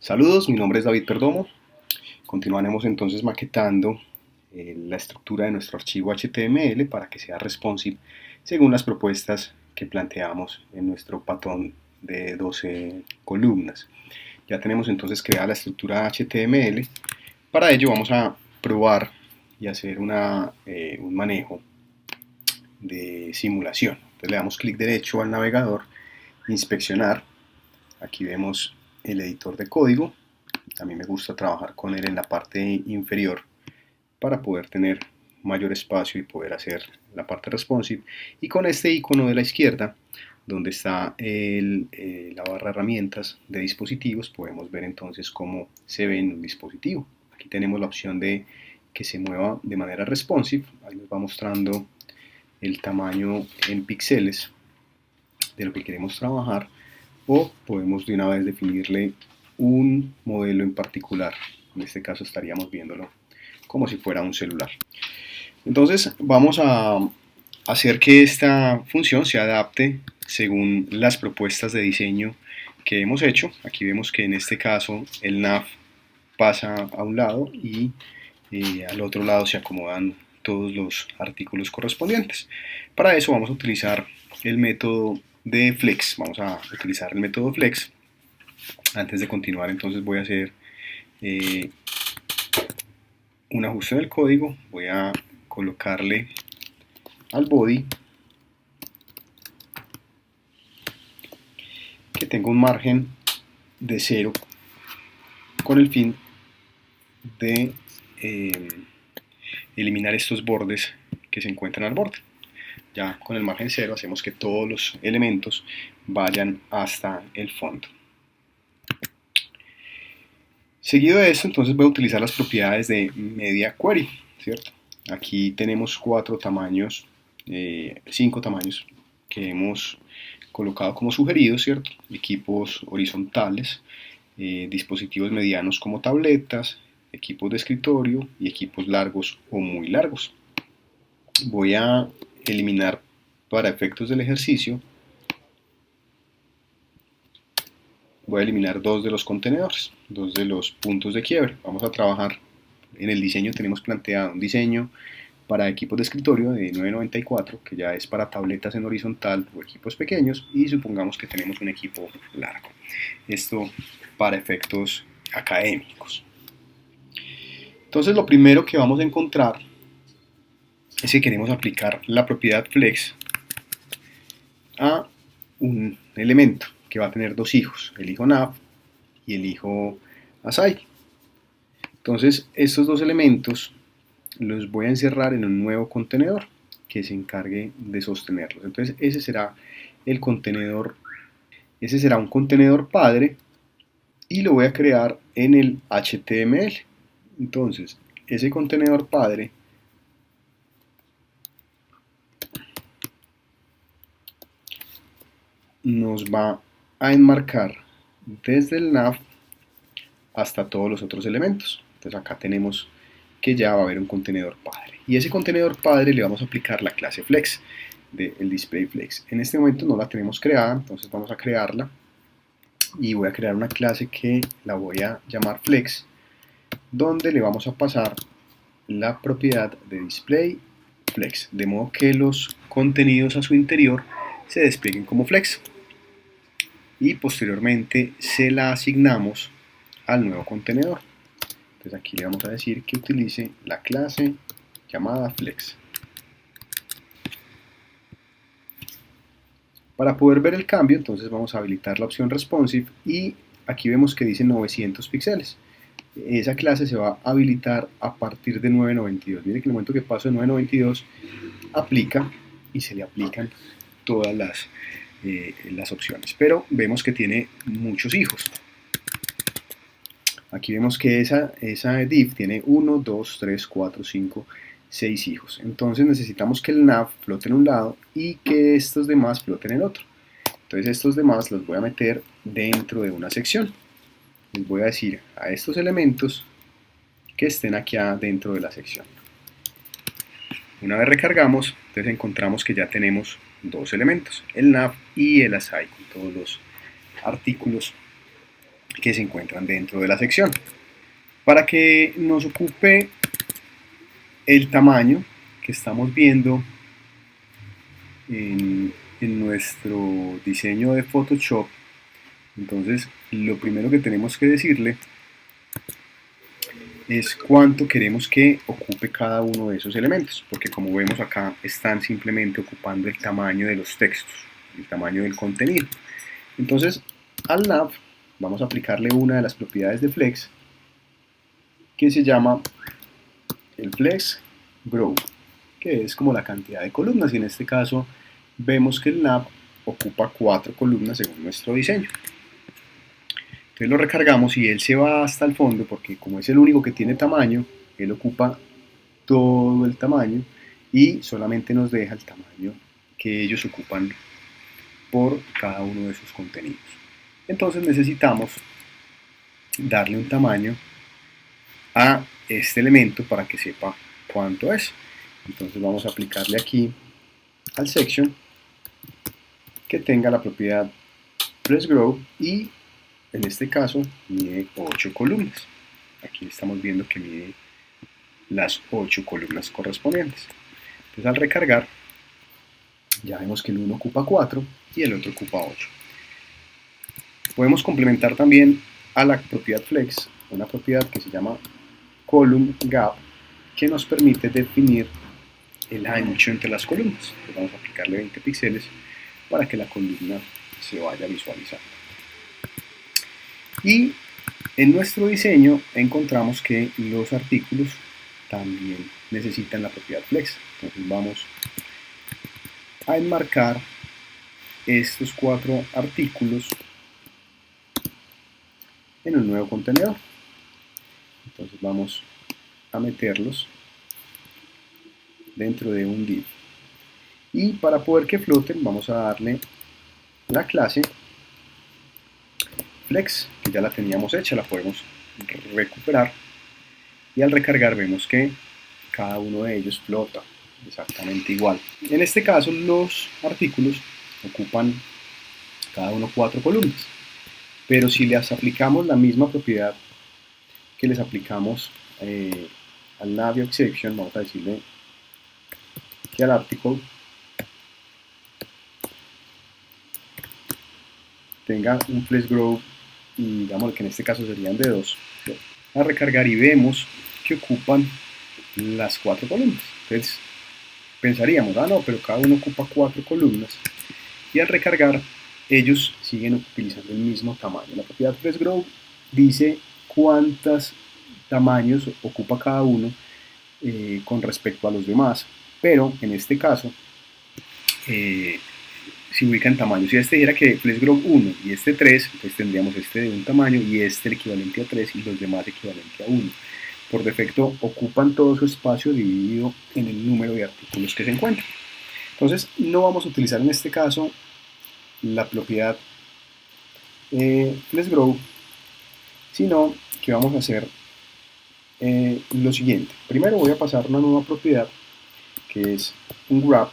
Saludos, mi nombre es David Perdomo. Continuaremos entonces maquetando la estructura de nuestro archivo HTML para que sea responsive según las propuestas que planteamos en nuestro patrón de 12 columnas. Ya tenemos entonces creada la estructura HTML. Para ello vamos a probar y hacer un manejo de simulación. Entonces le damos clic derecho al navegador, inspeccionar. Aquí vemos el editor de código. A mí me gusta trabajar con él en la parte inferior para poder tener mayor espacio y poder hacer la parte responsive. Y con este icono de la izquierda, donde está la barra herramientas de dispositivos, podemos ver entonces cómo se ve en un dispositivo. Aquí tenemos la opción de que se mueva de manera responsive. Ahí nos va mostrando el tamaño en píxeles de lo que queremos trabajar, o podemos de una vez definirle un modelo en particular. En este caso estaríamos viéndolo como si fuera un celular. Entonces vamos a hacer que esta función se adapte según las propuestas de diseño que hemos hecho. Aquí vemos que en este caso el nav pasa a un lado y al otro lado se acomodan todos los artículos correspondientes. Para eso vamos a utilizar el método de flex. Vamos a utilizar el método flex. Antes de continuar, entonces voy a hacer un ajuste del código. Voy a colocarle al body que tenga un margen de 0 con el fin de eliminar estos bordes que se encuentran al borde. Ya con el margen 0 hacemos que todos los elementos vayan hasta el fondo. Seguido de esto, entonces voy a utilizar las propiedades de Media Query, ¿cierto? Aquí tenemos 5 tamaños que hemos colocado como sugeridos, ¿cierto? Equipos horizontales, dispositivos medianos como tabletas, equipos de escritorio y equipos largos o muy largos. Voy a eliminar para efectos del ejercicio, voy a eliminar 2 de los contenedores, 2 de los puntos de quiebre. Vamos a trabajar en el diseño, tenemos planteado un diseño para equipos de escritorio de 994, que ya es para tabletas en horizontal o equipos pequeños, y supongamos que tenemos un equipo largo. Esto para efectos académicos. Entonces lo primero que vamos a encontrar es que queremos aplicar la propiedad flex a un elemento que va a tener 2 hijos, el hijo nav y el hijo aside. Entonces estos 2 elementos los voy a encerrar en un nuevo contenedor que se encargue de sostenerlos. Entonces ese será el contenedor, ese será un contenedor padre y lo voy a crear en el HTML. Entonces ese contenedor padre nos va a enmarcar desde el nav hasta todos los otros elementos. Entonces acá tenemos que ya va a haber un contenedor padre. Y ese contenedor padre le vamos a aplicar la clase flex del display flex. En este momento no la tenemos creada, entonces vamos a crearla. Y voy a crear una clase que la voy a llamar flex, donde le vamos a pasar la propiedad de display flex, de modo que los contenidos a su interior se desplieguen como flex. Y posteriormente se la asignamos al nuevo contenedor. Entonces aquí le vamos a decir que utilice la clase llamada flex. Para poder ver el cambio, entonces vamos a habilitar la opción responsive y aquí vemos que dice 900 píxeles. Esa clase se va a habilitar a partir de 992. Mire que en el momento que paso de 992 aplica y se le aplican todas las opciones, pero vemos que tiene muchos hijos. Aquí vemos que esa div tiene 1, 2, 3, 4, 5, 6 hijos. Entonces necesitamos que el nav flote en un lado y que estos demás floten en otro. Entonces estos demás los voy a meter dentro de una sección. Les voy a decir a estos elementos que estén aquí dentro de la sección. Una vez recargamos, entonces encontramos que ya tenemos 2 elementos, el nav y el aside, con todos los artículos que se encuentran dentro de la sección. Para que nos ocupe el tamaño que estamos viendo en nuestro diseño de Photoshop, entonces lo primero que tenemos que decirle es cuánto queremos que ocupe cada uno de esos elementos, porque como vemos acá están simplemente ocupando el tamaño de los textos, el tamaño del contenido. Entonces al nav vamos a aplicarle una de las propiedades de Flex que se llama el Flex Grow, que es como la cantidad de columnas, y en este caso vemos que el nav ocupa 4 columnas según nuestro diseño. Entonces lo recargamos y él se va hasta el fondo porque como es el único que tiene tamaño, él ocupa todo el tamaño y solamente nos deja el tamaño que ellos ocupan por cada uno de sus contenidos. Entonces necesitamos darle un tamaño a este elemento para que sepa cuánto es. Entonces vamos a aplicarle aquí al section que tenga la propiedad FlexGrow y en este caso mide 8 columnas. Aquí estamos viendo que mide las 8 columnas correspondientes. Entonces al recargar ya vemos que el uno ocupa 4 y el otro ocupa 8. Podemos complementar también a la propiedad Flex una propiedad que se llama Column Gap, que nos permite definir el ancho entre las columnas. Entonces vamos a aplicarle 20 píxeles para que la columna se vaya visualizando. Y en nuestro diseño encontramos que los artículos también necesitan la propiedad Flex. Entonces vamos a enmarcar estos 4 artículos en un nuevo contenedor. Entonces vamos a meterlos dentro de un div. Y para poder que floten vamos a darle la clase Flex, que ya la teníamos hecha, la podemos recuperar y al recargar vemos que cada uno de ellos flota exactamente igual. En este caso los artículos ocupan cada uno 4 columnas, pero si les aplicamos la misma propiedad que les aplicamos al navio exception, vamos a decirle que al article tenga un FlexGrow, y digamos que en este caso serían de 2, a recargar y vemos que ocupan las 4 columnas. Entonces pensaríamos, no, pero cada uno ocupa 4 columnas, y al recargar ellos siguen utilizando el mismo tamaño. La propiedad FlexGrow dice cuántos tamaños ocupa cada uno con respecto a los demás, pero en este caso se ubica en tamaño. Si este dijera que FlexGrow 1 y este 3, pues tendríamos este de un tamaño y este el equivalente a 3 y los demás equivalente a 1. Por defecto ocupan todo su espacio dividido en el número de artículos que se encuentran. Entonces no vamos a utilizar en este caso la propiedad FlexGrow, sino que vamos a hacer lo siguiente. Primero voy a pasar una nueva propiedad que es un grab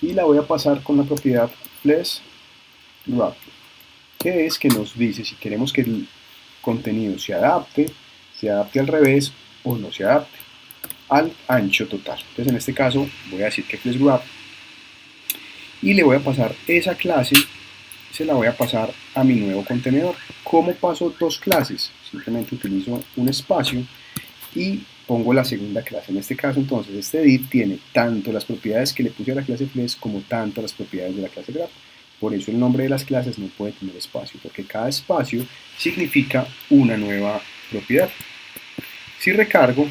y la voy a pasar con la propiedad FlexGrab, que es que nos dice si queremos que el contenido se adapte al revés o no se adapte al ancho total. Entonces en este caso voy a decir que FlexGrab y le voy a pasar esa clase, se la voy a pasar a mi nuevo contenedor. ¿Cómo paso dos clases? Simplemente utilizo un espacio y pongo la segunda clase. En este caso entonces este div tiene tanto las propiedades que le puse a la clase Flex como tanto las propiedades de la clase Grab. Por eso el nombre de las clases no puede tener espacio, porque cada espacio significa una nueva propiedad. Si recargo,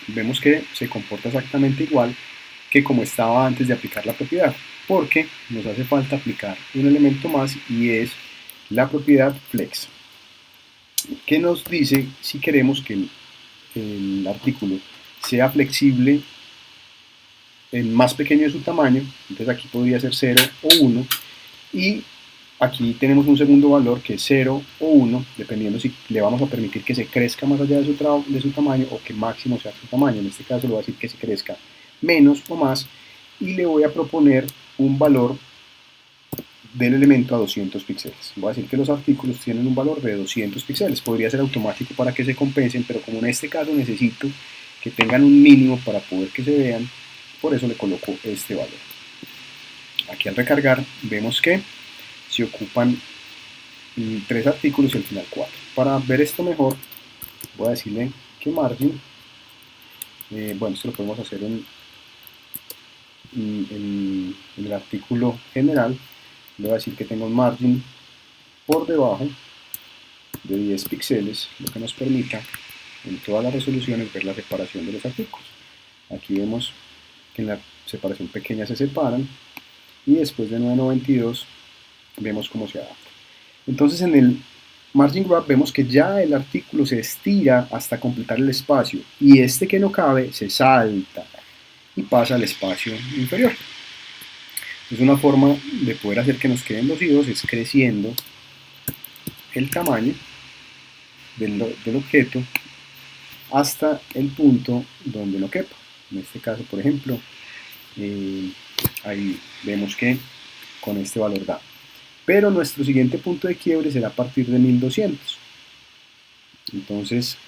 vemos que se comporta exactamente igual que como estaba antes de aplicar la propiedad, porque nos hace falta aplicar un elemento más y es la propiedad Flex, que nos dice si queremos que el artículo sea flexible en más pequeño de su tamaño. Entonces aquí podría ser 0 o 1 y aquí tenemos un segundo valor que es 0 o 1 dependiendo si le vamos a permitir que se crezca más allá de su tamaño o que máximo sea su tamaño. En este caso le voy a decir que se crezca menos o más y le voy a proponer un valor del elemento a 200 píxeles. Voy a decir que los artículos tienen un valor de 200 píxeles. Podría ser automático para que se compensen, pero como en este caso necesito que tengan un mínimo para poder que se vean, por eso le coloco este valor. Aquí al recargar vemos que se ocupan 3 artículos y al final 4. Para ver esto mejor, voy a decirle que margin, bueno, esto lo podemos hacer en el artículo general. Le voy a decir que tengo un margin por debajo de 10 píxeles, lo que nos permita en todas las resoluciones ver la separación de los artículos. Aquí vemos que en la separación pequeña se separan y después de 992 vemos cómo se adapta. Entonces en el margin grab vemos que ya el artículo se estira hasta completar el espacio y este que no cabe se salta y pasa al espacio inferior. Es una forma de poder hacer que nos queden los hilos, es creciendo el tamaño del objeto hasta el punto donde no quepa. En este caso, por ejemplo, ahí vemos que con este valor da. Pero nuestro siguiente punto de quiebre será a partir de 1200. Entonces,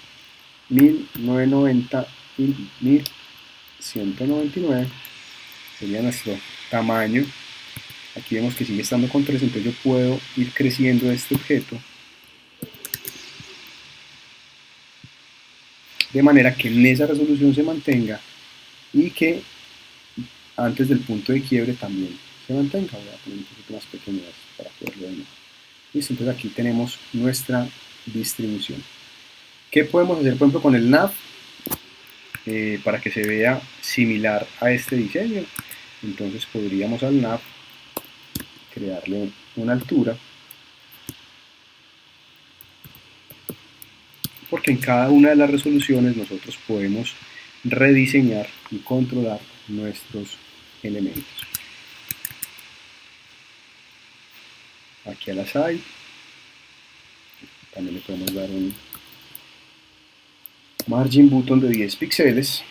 1990 y 1199 sería nuestro tamaño. Aquí vemos que sigue estando con 3, entonces yo puedo ir creciendo este objeto de manera que en esa resolución se mantenga y que antes del punto de quiebre también se mantenga. Voy a poner un poquito más pequeño para poderlo ver. Listo, entonces aquí tenemos nuestra distribución. ¿Qué podemos hacer, por ejemplo, con el nav? Para que se vea similar a este diseño. Entonces podríamos al nav crearle una altura, porque en cada una de las resoluciones nosotros podemos rediseñar y controlar nuestros elementos. Aquí a la side también le podemos dar un margin button de 10 píxeles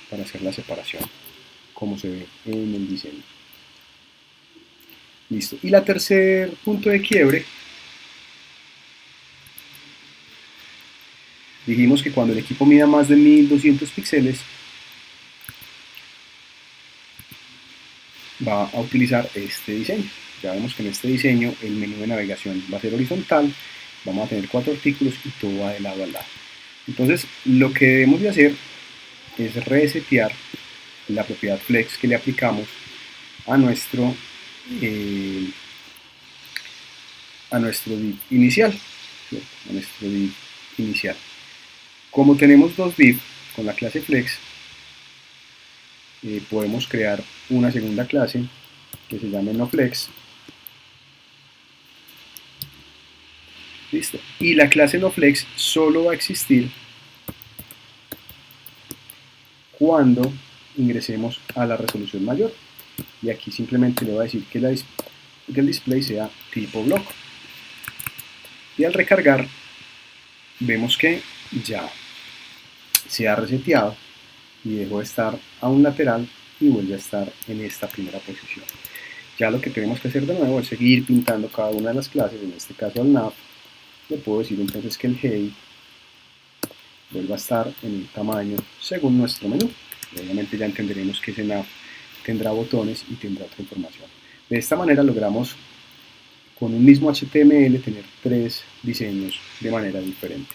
para hacer la separación como se ve en el diseño. Listo. Y la tercer punto de quiebre, dijimos que cuando el equipo mida más de 1200 píxeles va a utilizar este diseño. Ya vemos que en este diseño el menú de navegación va a ser horizontal, vamos a tener 4 artículos y todo va de lado a lado. Entonces lo que debemos de hacer es resetear la propiedad flex que le aplicamos a nuestro div inicial, ¿cierto? A nuestro div inicial. Como tenemos dos div con la clase flex, podemos crear una segunda clase que se llame noFlex. Listo. Y la clase noFlex solo va a existir cuando ingresemos a la resolución mayor. Y aquí simplemente le voy a decir que el display sea tipo block. Y al recargar vemos que ya se ha reseteado y dejó de estar a un lateral y vuelve a estar en esta primera posición. Ya lo que tenemos que hacer de nuevo es seguir pintando cada una de las clases, en este caso al nav. Le puedo decir entonces que el head vuelva a estar en el tamaño según nuestro menú. Y obviamente ya entenderemos que ese nav tendrá botones y tendrá otra información. De esta manera logramos con un mismo HTML tener 3 diseños de manera diferente.